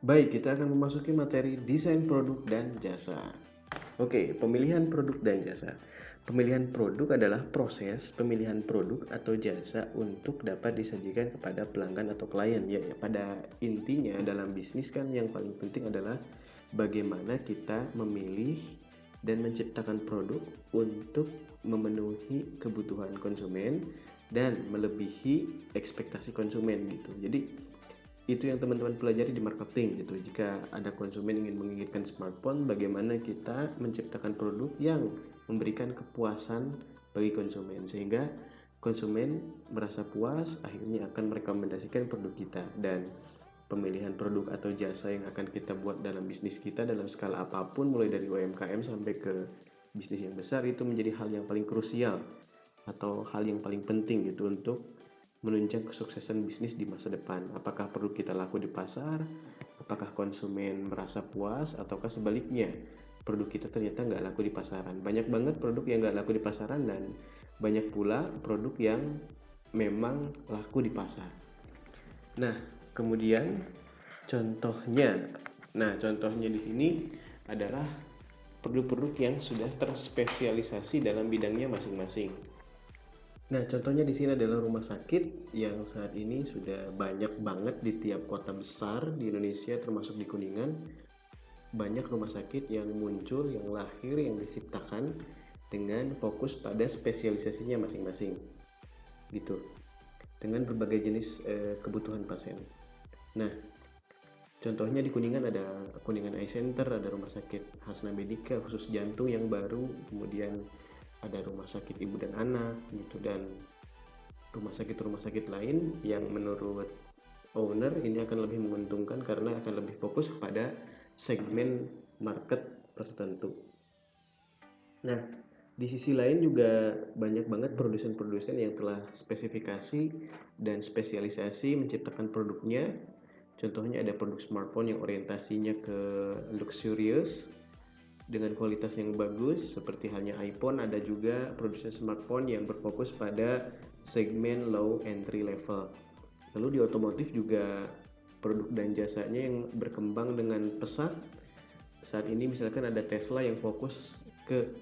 Baik, kita akan memasuki materi desain produk dan jasa. Oke, pemilihan produk dan jasa. Pemilihan produk adalah proses pemilihan produk atau jasa untuk dapat disajikan kepada pelanggan atau klien. Ya, pada intinya dalam bisnis kan yang paling penting adalah bagaimana kita memilih dan menciptakan produk untuk memenuhi kebutuhan konsumen dan melebihi ekspektasi konsumen gitu. Jadi itu yang teman-teman pelajari di marketing gitu. Jika ada konsumen menginginkan smartphone, bagaimana kita menciptakan produk yang memberikan kepuasan bagi konsumen sehingga konsumen merasa puas, akhirnya akan merekomendasikan produk kita. Dan pemilihan produk atau jasa yang akan kita buat dalam bisnis kita dalam skala apapun, mulai dari UMKM sampai ke bisnis yang besar, itu menjadi hal yang paling krusial atau hal yang paling penting gitu untuk menunjang kesuksesan bisnis di masa depan. Apakah produk kita laku di pasar, apakah konsumen merasa puas, ataukah sebaliknya produk kita ternyata nggak laku di pasaran. Banyak banget produk yang nggak laku di pasaran dan banyak pula produk yang memang laku di pasar. Nah, kemudian contohnya, contohnya di sini adalah produk-produk yang sudah terspesialisasi dalam bidangnya masing-masing. Nah, contohnya di sini adalah rumah sakit yang saat ini sudah banyak banget di tiap kota besar di Indonesia, termasuk di Kuningan. Banyak rumah sakit yang muncul, yang lahir, yang diciptakan dengan fokus pada spesialisasinya masing-masing, gitu. Dengan berbagai jenis kebutuhan pasien. Nah, contohnya di Kuningan ada Kuningan Eye Center, ada rumah sakit Hasna Medika khusus jantung yang baru, kemudian ada rumah sakit ibu dan anak gitu, dan rumah sakit lain yang menurut owner ini akan lebih menguntungkan karena akan lebih fokus pada segmen market tertentu. Nah, di sisi lain juga banyak banget produsen-produsen yang telah spesifikasi dan spesialisasi menciptakan produknya. Contohnya ada produk smartphone yang orientasinya ke luxurious dengan kualitas yang bagus seperti halnya iPhone. Ada juga produsen smartphone yang berfokus pada segmen low entry level. Lalu di otomotif juga produk dan jasanya yang berkembang dengan pesat. Saat ini misalkan ada Tesla yang fokus ke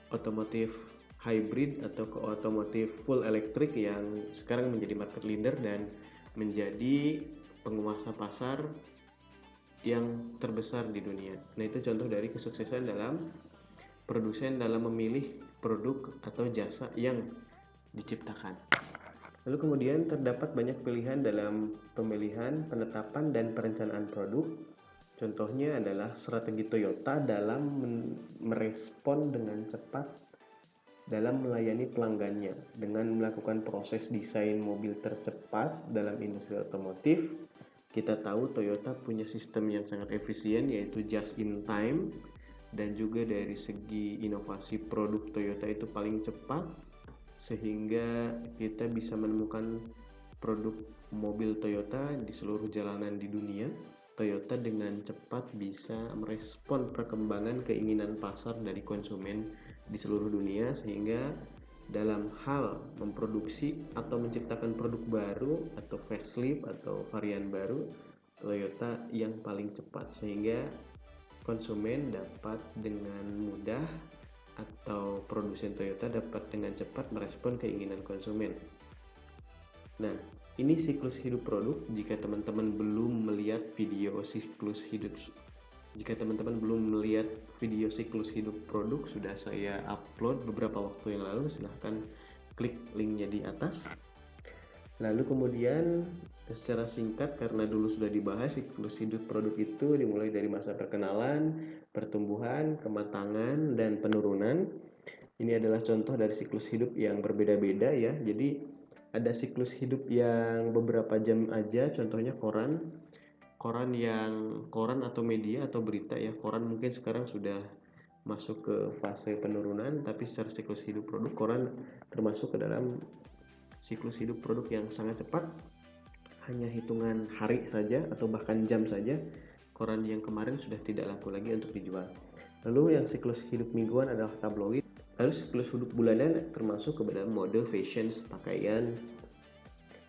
otomotif hybrid atau ke otomotif full electric yang sekarang menjadi market leader dan menjadi penguasa pasar yang terbesar di dunia. Nah, itu contoh dari kesuksesan dalam produsen dalam memilih produk atau jasa yang diciptakan. Lalu kemudian terdapat banyak pilihan dalam pemilihan, penetapan, dan perencanaan produk. Contohnya adalah strategi Toyota dalam merespon dengan cepat dalam melayani pelanggannya dengan melakukan proses desain mobil tercepat dalam industri otomotif. Kita tahu Toyota punya sistem yang sangat efisien yaitu just in time, dan juga dari segi inovasi produk Toyota itu paling cepat sehingga kita bisa menemukan produk mobil Toyota di seluruh jalanan di dunia. Toyota dengan cepat bisa merespon perkembangan keinginan pasar dari konsumen di seluruh dunia, sehingga dalam hal memproduksi atau menciptakan produk baru atau facelift atau varian baru, Toyota yang paling cepat sehingga konsumen dapat dengan mudah atau produsen Toyota dapat dengan cepat merespon keinginan konsumen. Nah, ini siklus hidup produk. Jika teman-teman belum melihat video siklus hidup produk, sudah saya upload beberapa waktu yang lalu, silahkan klik linknya di atas. Lalu kemudian secara singkat, karena dulu sudah dibahas, siklus hidup produk itu dimulai dari masa perkenalan, pertumbuhan, kematangan, dan penurunan. Ini adalah contoh dari siklus hidup yang berbeda-beda ya. Jadi ada siklus hidup yang beberapa jam aja, contohnya koran atau media atau berita ya. Koran mungkin sekarang sudah masuk ke fase penurunan, tapi secara siklus hidup produk, koran termasuk ke dalam siklus hidup produk yang sangat cepat. Hanya hitungan hari saja atau bahkan jam saja, koran yang kemarin sudah tidak laku lagi untuk dijual. Lalu yang siklus hidup mingguan adalah tabloid. Lalu siklus hidup bulanan termasuk ke dalam mode fashion, pakaian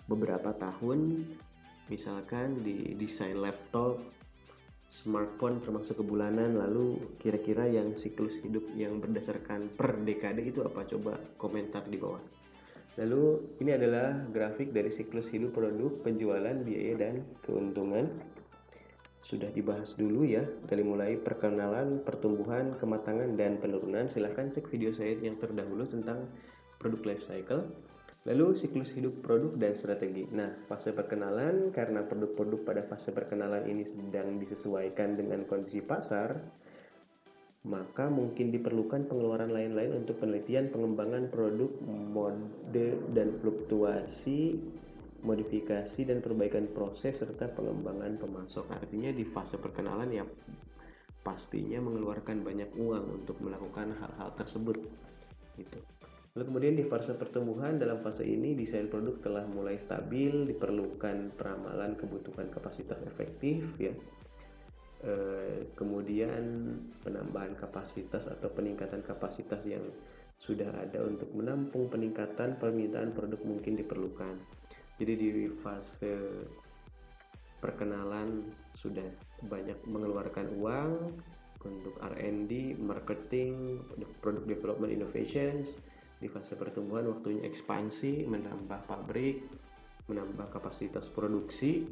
beberapa tahun. misalkan di desain laptop, smartphone termasuk kebulanan, lalu kira-kira yang siklus hidup yang berdasarkan per dekade itu apa? Coba komentar di bawah. Lalu ini adalah grafik dari siklus hidup produk, penjualan, biaya, dan keuntungan. Sudah dibahas dulu ya, dari mulai perkenalan, pertumbuhan, kematangan, dan penurunan. Silahkan cek video saya yang terdahulu tentang produk life cycle. Lalu siklus hidup produk dan strategi. Nah, fase perkenalan, karena produk-produk pada fase perkenalan ini sedang disesuaikan dengan kondisi pasar, maka mungkin diperlukan pengeluaran lain-lain untuk penelitian, pengembangan produk, mode dan fluktuasi, modifikasi dan perbaikan proses, serta pengembangan pemasok. Artinya di fase perkenalan ya pastinya mengeluarkan banyak uang untuk melakukan hal-hal tersebut gitu. Lalu kemudian di fase pertumbuhan, dalam fase ini desain produk telah mulai stabil, diperlukan peramalan kebutuhan kapasitas efektif ya. Kemudian penambahan kapasitas atau peningkatan kapasitas yang sudah ada untuk menampung peningkatan permintaan produk mungkin diperlukan. Jadi di fase perkenalan sudah banyak mengeluarkan uang untuk R&D, marketing, product development, innovations. Di fase pertumbuhan waktunya ekspansi, menambah pabrik, menambah kapasitas produksi.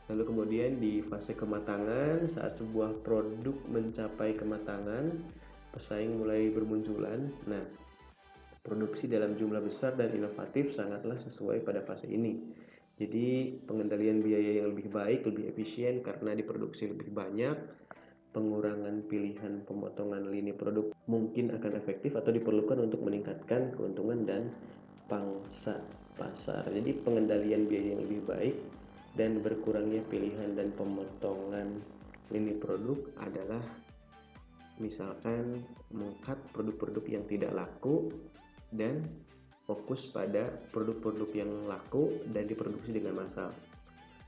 Lalu kemudian di fase kematangan, saat sebuah produk mencapai kematangan, pesaing mulai bermunculan. Nah, produksi dalam jumlah besar dan inovatif sangatlah sesuai pada fase ini. Jadi pengendalian biaya yang lebih baik, lebih efisien karena diproduksi lebih banyak, pengurangan pilihan pemotongan lini produk mungkin akan efektif atau diperlukan untuk meningkatkan keuntungan dan pangsa pasar. Jadi pengendalian biaya yang lebih baik dan berkurangnya pilihan dan pemotongan lini produk adalah misalkan mengkat produk-produk yang tidak laku dan fokus pada produk-produk yang laku dan diproduksi dengan massal.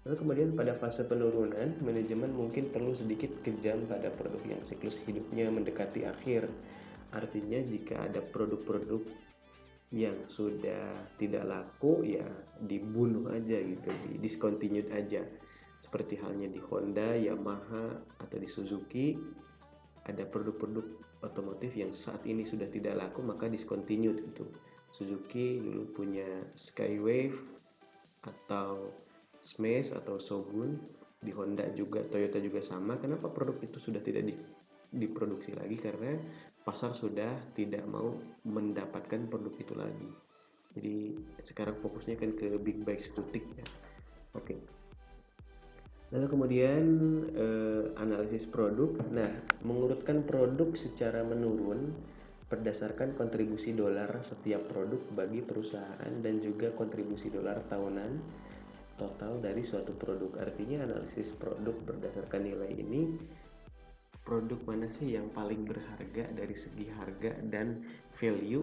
Lalu kemudian pada fase penurunan, manajemen mungkin perlu sedikit kejam pada produk yang siklus hidupnya mendekati akhir. Artinya jika ada produk-produk yang sudah tidak laku ya dibunuh aja gitu, di discontinued aja. Seperti halnya di Honda, Yamaha, atau di Suzuki, ada produk-produk otomotif yang saat ini sudah tidak laku maka discontinued gitu. Suzuki dulu punya Skywave atau Smash atau Shogun, di Honda juga, Toyota juga sama. Kenapa produk itu sudah tidak diproduksi lagi? Karena pasar sudah tidak mau mendapatkan produk itu lagi. Jadi sekarang fokusnya kan ke big bike skutik ya. Oke. Lalu kemudian analisis produk. Nah, mengurutkan produk secara menurun berdasarkan kontribusi dolar setiap produk bagi perusahaan dan juga kontribusi dolar tahunan total dari suatu produk. Artinya analisis produk berdasarkan nilai ini, produk mana sih yang paling berharga dari segi harga dan value,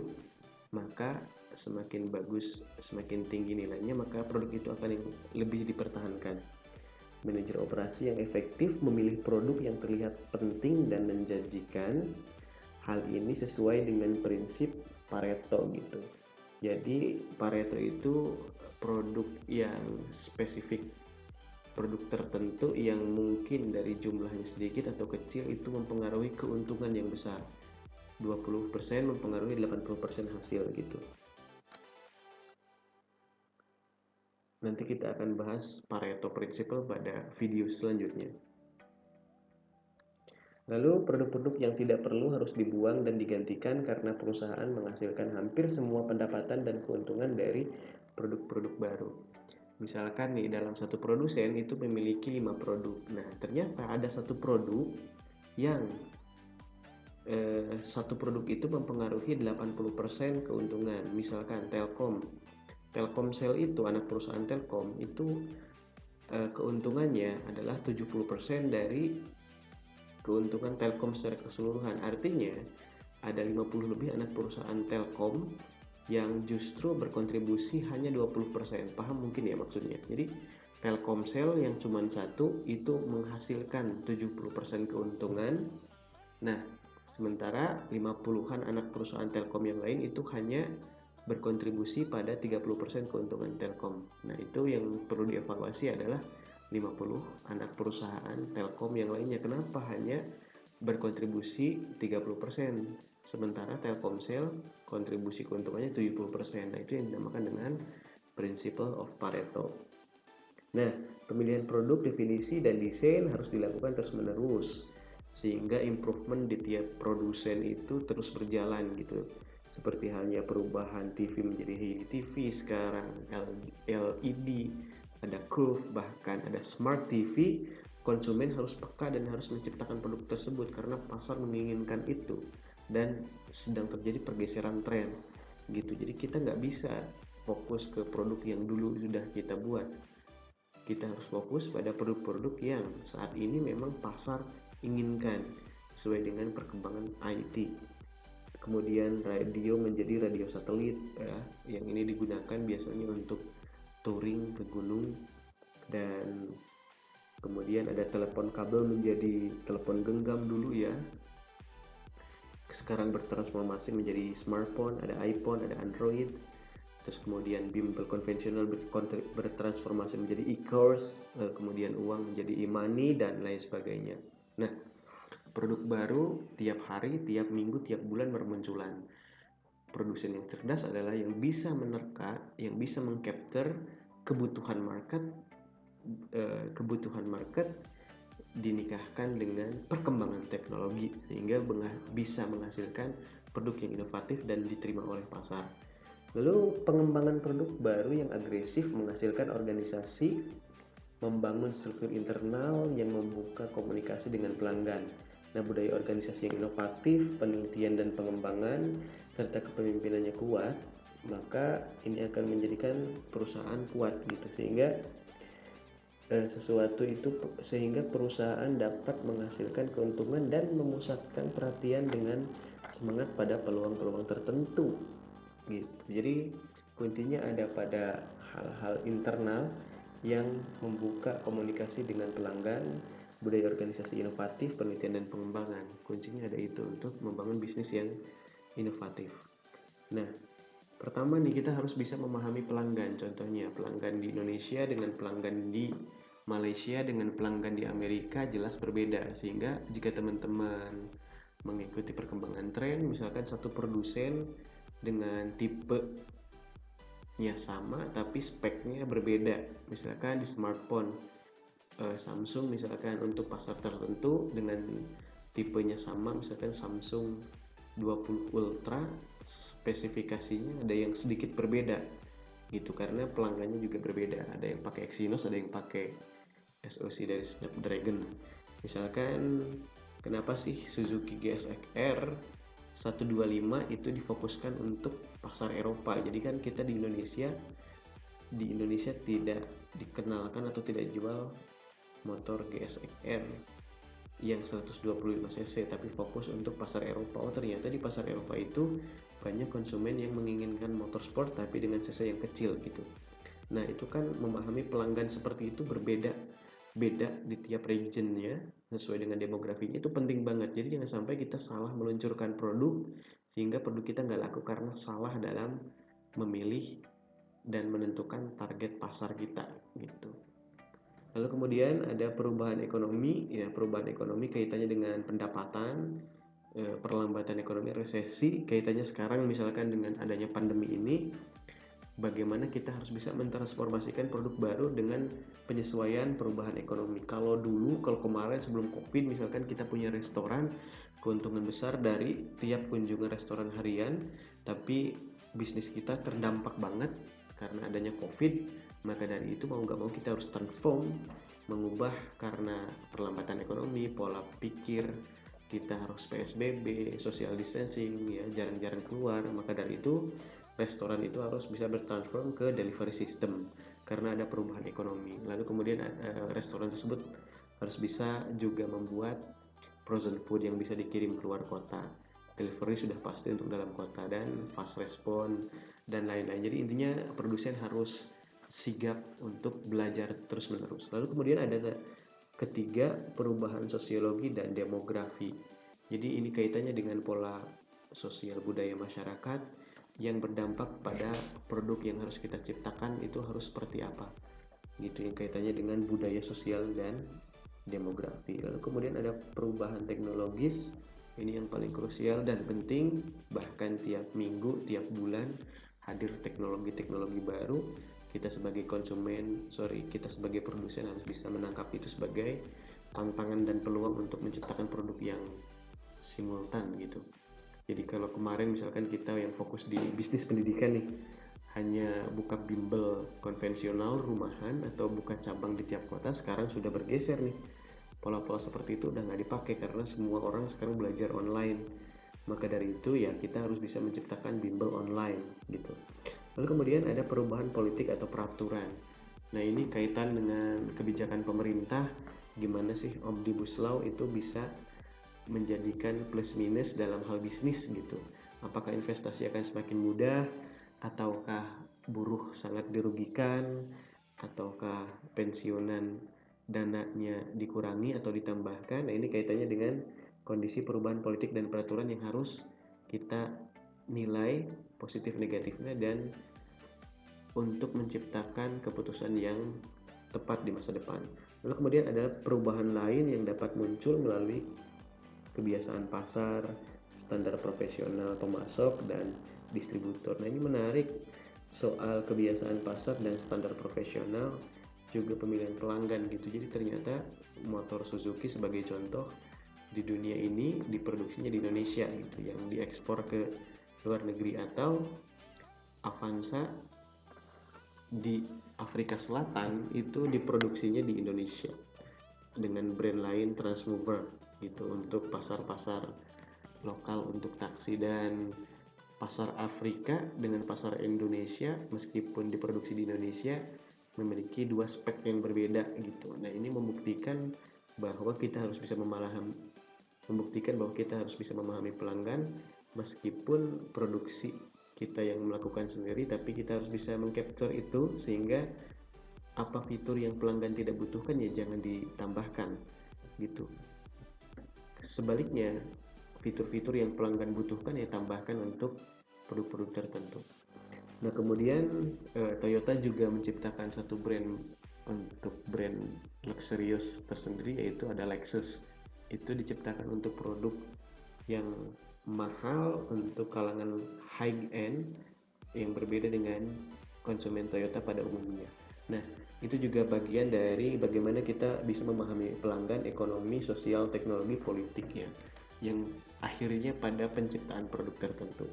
maka semakin bagus, semakin tinggi nilainya, maka produk itu akan yang lebih dipertahankan. Manajer operasi yang efektif memilih produk yang terlihat penting dan menjanjikan. Hal ini sesuai dengan prinsip Pareto gitu. Jadi Pareto itu produk yang spesifik, produk tertentu yang mungkin dari jumlahnya sedikit atau kecil itu mempengaruhi keuntungan yang besar. 20% mempengaruhi 80% hasil gitu. Nanti kita akan bahas Pareto Principle pada video selanjutnya. Lalu produk-produk yang tidak perlu harus dibuang dan digantikan karena perusahaan menghasilkan hampir semua pendapatan dan keuntungan dari produk-produk baru. Misalkan nih dalam satu produsen itu memiliki 5 produk. Nah, ternyata ada satu produk yang satu produk itu mempengaruhi 80% keuntungan. Misalkan Telkomsel itu anak perusahaan Telkom itu keuntungannya adalah 70% dari keuntungan Telkom secara keseluruhan. Artinya ada 50 lebih anak perusahaan Telkom yang justru berkontribusi hanya 20%. Paham mungkin ya maksudnya? Jadi Telkomsel yang cuma satu itu menghasilkan 70% keuntungan. Nah, sementara 50-an anak perusahaan Telkom yang lain itu hanya berkontribusi pada 30% keuntungan Telkom. Nah, itu yang perlu dievaluasi adalah 50 anak perusahaan Telkom yang lainnya. Kenapa hanya berkontribusi 30%, sementara Telkomsel kontribusi keuntungannya 70%. Nah, itu yang dinamakan dengan Principle of Pareto. Nah, pemilihan produk, definisi, dan desain harus dilakukan terus-menerus sehingga improvement di tiap produsen itu terus berjalan gitu. Seperti halnya perubahan TV menjadi HDTV, sekarang LED, ada curve, bahkan ada smart TV. Konsumen harus peka dan harus menciptakan produk tersebut karena pasar menginginkan itu dan sedang terjadi pergeseran tren gitu. Jadi kita nggak bisa fokus ke produk yang dulu sudah kita buat. Kita harus fokus pada produk-produk yang saat ini memang pasar inginkan sesuai dengan perkembangan IT. Kemudian radio menjadi radio satelit ya, yang ini digunakan biasanya untuk touring ke gunung, dan kemudian ada telepon kabel menjadi telepon genggam dulu ya. Sekarang bertransformasi menjadi smartphone, ada iPhone, ada Android. Terus kemudian bimbel konvensional bertransformasi menjadi e-course, kemudian uang menjadi e-money dan lain sebagainya. Nah, produk baru tiap hari, tiap minggu, tiap bulan bermunculan. Produsen yang cerdas adalah yang bisa menerka, yang bisa mengcapture kebutuhan market dinikahkan dengan perkembangan teknologi sehingga bisa menghasilkan produk yang inovatif dan diterima oleh pasar. Lalu pengembangan produk baru yang agresif menghasilkan organisasi, membangun struktur internal yang membuka komunikasi dengan pelanggan. Nah, budaya organisasi yang inovatif, penelitian dan pengembangan, serta kepemimpinannya kuat, maka ini akan menjadikan perusahaan kuat gitu, sehingga perusahaan dapat menghasilkan keuntungan dan memusatkan perhatian dengan semangat pada peluang-peluang tertentu gitu. Jadi kuncinya ada pada hal-hal internal yang membuka komunikasi dengan pelanggan, budaya organisasi inovatif, penelitian dan pengembangan. Kuncinya ada itu untuk membangun bisnis yang inovatif. Nah, pertama nih kita harus bisa memahami pelanggan. Contohnya pelanggan di Indonesia dengan pelanggan di Malaysia dengan pelanggan di Amerika jelas berbeda. Sehingga jika teman-teman mengikuti perkembangan tren, misalkan satu produsen dengan tipenya sama tapi speknya berbeda, misalkan di smartphone Samsung misalkan untuk pasar tertentu dengan tipenya sama, misalkan Samsung 20 Ultra, spesifikasinya ada yang sedikit berbeda gitu karena pelanggannya juga berbeda, ada yang pakai Exynos, ada yang pakai SoC dari Snapdragon. Misalkan kenapa sih Suzuki GSX-R 125 itu difokuskan untuk pasar Eropa. Jadi kan kita di Indonesia tidak dikenalkan atau tidak jual motor GSX-R yang 125 cc tapi fokus untuk pasar Eropa. Oh, ternyata di pasar Eropa itu banyak konsumen yang menginginkan motor sport tapi dengan cc yang kecil gitu. Nah, itu kan memahami pelanggan seperti itu beda di tiap regionnya sesuai dengan demografinya, itu penting banget. Jadi jangan sampai kita salah meluncurkan produk sehingga produk kita nggak laku karena salah dalam memilih dan menentukan target pasar kita gitu. Lalu kemudian ada perubahan ekonomi, ya perubahan ekonomi kaitannya dengan pendapatan, perlambatan ekonomi, resesi, kaitannya sekarang misalkan dengan adanya pandemi ini, bagaimana kita harus bisa mentransformasikan produk baru dengan penyesuaian perubahan ekonomi. Kalau kemarin sebelum COVID misalkan kita punya restoran, keuntungan besar dari tiap kunjungan restoran harian, tapi bisnis kita terdampak banget karena adanya COVID, maka dari itu mau nggak mau kita harus transform, mengubah karena perlambatan ekonomi, pola pikir, kita harus PSBB, social distancing, ya jarang-jarang keluar, maka dari itu restoran itu harus bisa bertransform ke delivery system karena ada perubahan ekonomi. Lalu kemudian restoran tersebut harus bisa juga membuat frozen food yang bisa dikirim keluar kota. Delivery sudah pasti untuk dalam kota dan fast respon dan lain-lain. Jadi intinya produsen harus sigap untuk belajar terus-menerus. Lalu kemudian ada ketiga, perubahan sosiologi dan demografi. Jadi ini kaitannya dengan pola sosial budaya masyarakat yang berdampak pada produk yang harus kita ciptakan itu harus seperti apa gitu, yang kaitannya dengan budaya sosial dan demografi. Lalu kemudian ada perubahan teknologis, ini yang paling krusial dan penting, bahkan tiap minggu, tiap bulan hadir teknologi-teknologi baru. Kita sebagai kita sebagai produsen harus bisa menangkap itu sebagai tantangan dan peluang untuk menciptakan produk yang simultan gitu. Jadi kalau kemarin misalkan kita yang fokus di bisnis pendidikan nih, hanya buka bimbel konvensional rumahan atau buka cabang di tiap kota, sekarang sudah bergeser nih. Pola-pola seperti itu udah nggak dipakai karena semua orang sekarang belajar online. Maka dari itu ya kita harus bisa menciptakan bimbel online gitu. Lalu kemudian ada perubahan politik atau peraturan. Nah ini kaitan dengan kebijakan pemerintah, gimana sih Omnibus Law itu bisa menjadikan plus minus dalam hal bisnis gitu. Apakah investasi akan semakin mudah, ataukah buruh sangat dirugikan, ataukah pensiunan dananya dikurangi atau ditambahkan. Nah ini kaitannya dengan kondisi perubahan politik dan peraturan yang harus kita nilai positif negatifnya dan untuk menciptakan keputusan yang tepat di masa depan. Lalu kemudian ada perubahan lain yang dapat muncul melalui kebiasaan pasar, standar profesional pemasok dan distributor. Nah ini menarik soal kebiasaan pasar dan standar profesional, juga pemilihan pelanggan gitu. Jadi ternyata motor Suzuki sebagai contoh di dunia ini diproduksinya di Indonesia gitu, yang diekspor ke luar negeri, atau Avanza di Afrika Selatan itu diproduksinya di Indonesia dengan brand lain Transmover gitu untuk pasar-pasar lokal untuk taksi. Dan pasar Afrika dengan pasar Indonesia meskipun diproduksi di Indonesia memiliki dua spek yang berbeda gitu. Nah ini membuktikan bahwa kita harus bisa memahami pelanggan meskipun produksi kita yang melakukan sendiri, tapi kita harus bisa mengcapture itu sehingga apa fitur yang pelanggan tidak butuhkan ya jangan ditambahkan gitu. Sebaliknya, fitur-fitur yang pelanggan butuhkan ya tambahkan untuk produk-produk tertentu. Nah kemudian Toyota juga menciptakan satu brand untuk brand luxurious tersendiri, yaitu ada Lexus. Itu diciptakan untuk produk yang mahal untuk kalangan high end yang berbeda dengan konsumen Toyota pada umumnya. Nah itu juga bagian dari bagaimana kita bisa memahami pelanggan, ekonomi, sosial, teknologi, politik ya, yang akhirnya pada penciptaan produk tertentu.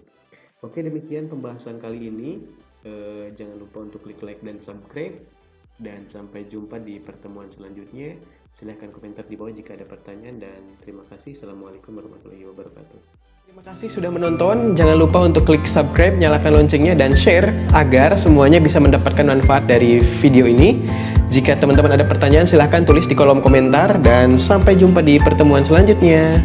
Oke, demikian pembahasan kali ini. Jangan lupa untuk klik like dan subscribe, dan sampai jumpa di pertemuan selanjutnya. Silahkan komentar di bawah jika ada pertanyaan, dan terima kasih. Assalamualaikum warahmatullahi wabarakatuh. Terima kasih sudah menonton. Jangan lupa untuk klik subscribe, nyalakan loncengnya, dan share agar semuanya bisa mendapatkan manfaat dari video ini. Jika teman-teman ada pertanyaan, silahkan tulis di kolom komentar, dan sampai jumpa di pertemuan selanjutnya.